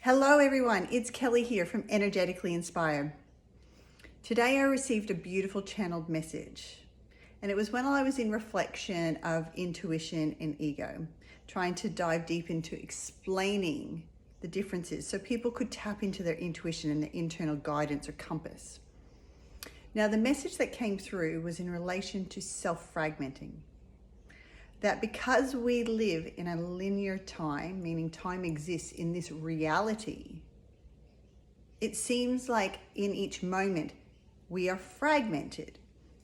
Hello everyone, it's Kelly here from Energetically Inspired. Today I received a beautiful channeled message, and it was when I was in reflection of intuition and ego, trying to dive deep into explaining the differences so people could tap into their intuition and their internal guidance or compass. Now the message that came through was in relation to self-fragmenting. That because we live in a linear time, meaning time exists in this reality, it seems like in each moment we are fragmented.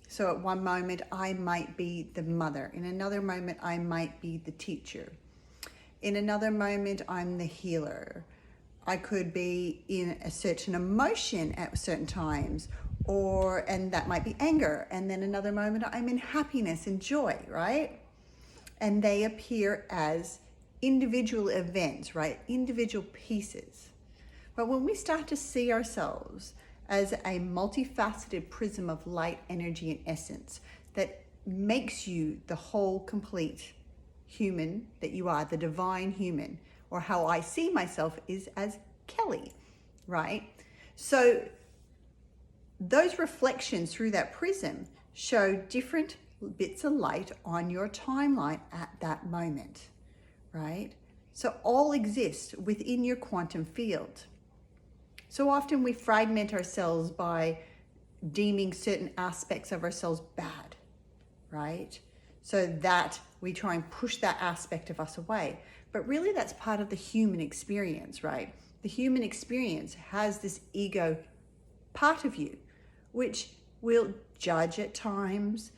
So at one moment I might be the mother, in another moment I might be the teacher, in another moment I'm the healer. I could be in a certain emotion at certain times, and that might be anger, and then another moment I'm in happiness and joy, right? And they appear as individual events, right? Individual pieces. But when we start to see ourselves as a multifaceted prism of light, energy, and essence that makes you the whole, complete human that you are, the divine human, or how I see myself is as Kelly, right? So those reflections through that prism show different bits of light on your timeline at that moment, right? So all exist within your quantum field. So often we fragment ourselves by deeming certain aspects of ourselves bad, right? So that we try and push that aspect of us away. But really that's part of the human experience, right? The human experience has this ego part of you, which will judge at times,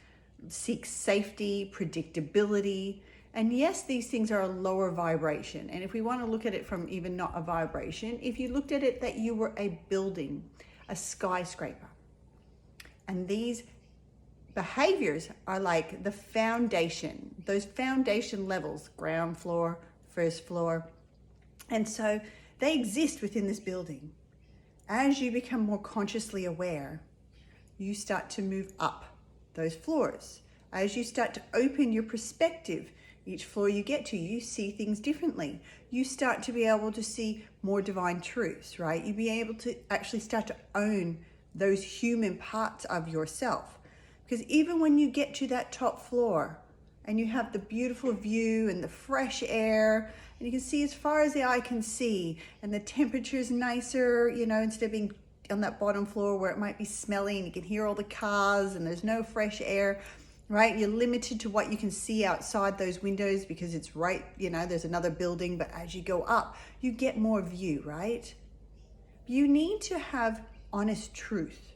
seek safety, predictability. And yes, these things are a lower vibration. And if we want to look at it from even not a vibration, if you looked at it that you were a building, a skyscraper, and these behaviors are like the foundation, those foundation levels, ground floor, first floor. And so they exist within this building. As you become more consciously aware, you start to move up those floors. As you start to open your perspective, each floor you get to, you see things differently. You start to be able to see more divine truths, right? You be able to actually start to own those human parts of yourself. Because even when you get to that top floor and you have the beautiful view and the fresh air, and you can see as far as the eye can see, and the temperature's nicer, instead of being on that bottom floor where it might be smelly and you can hear all the cars and there's no fresh air, right? You're limited to what you can see outside those windows because it's right, there's another building, but as you go up, you get more view, right? You need to have honest truth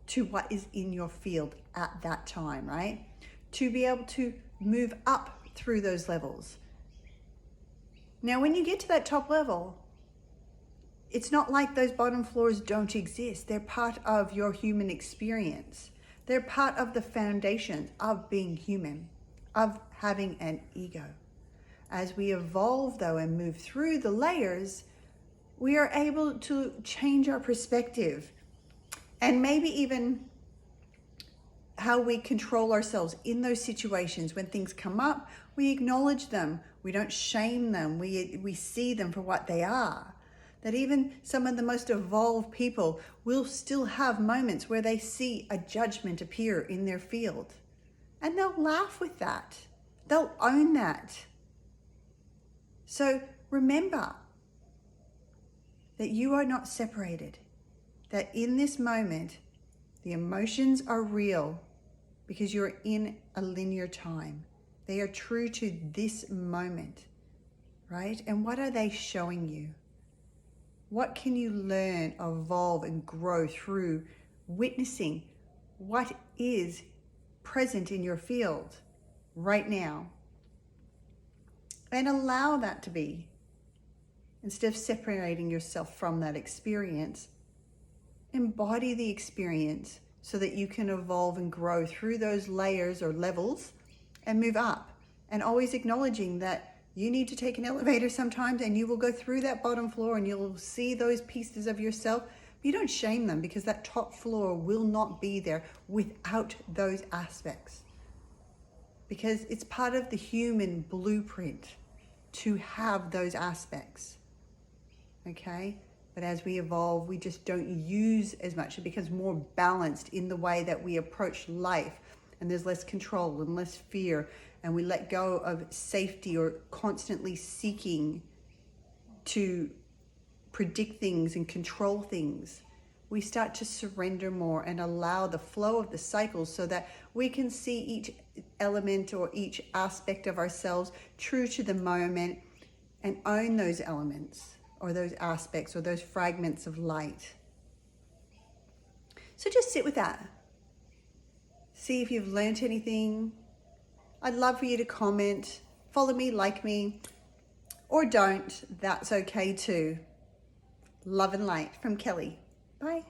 to what is in your field at that time, right? To be able to move up through those levels. Now, when you get to that top level, it's not like those bottom floors don't exist. They're part of your human experience. They're part of the foundation of being human, of having an ego. As we evolve though and move through the layers, we are able to change our perspective and maybe even how we control ourselves in those situations. When things come up, we acknowledge them. We don't shame them. We see them for what they are. That even some of the most evolved people will still have moments where they see a judgment appear in their field. And they'll laugh with that. They'll own that. So remember that you are not separated. That in this moment, the emotions are real because you're in a linear time. They are true to this moment, right? And what are they showing you? What can you learn, evolve, and grow through witnessing what is present in your field right now? And allow that to be. Instead of separating yourself from that experience, embody the experience so that you can evolve and grow through those layers or levels and move up. And always acknowledging that you need to take an elevator sometimes and you will go through that bottom floor and you'll see those pieces of yourself. But you don't shame them because that top floor will not be there without those aspects. Because it's part of the human blueprint to have those aspects. okay? But as we evolve, we just don't use as much. It becomes more balanced in the way that we approach life, and there's less control and less fear, and we let go of safety or constantly seeking to predict things and control things. We start to surrender more and allow the flow of the cycles so that we can see each element or each aspect of ourselves true to the moment and own those elements or those aspects or those fragments of light. So just sit with that. See if you've learned anything. I'd love for you to comment, follow me, like me, or don't. That's okay too. Love and light from Kelly. Bye.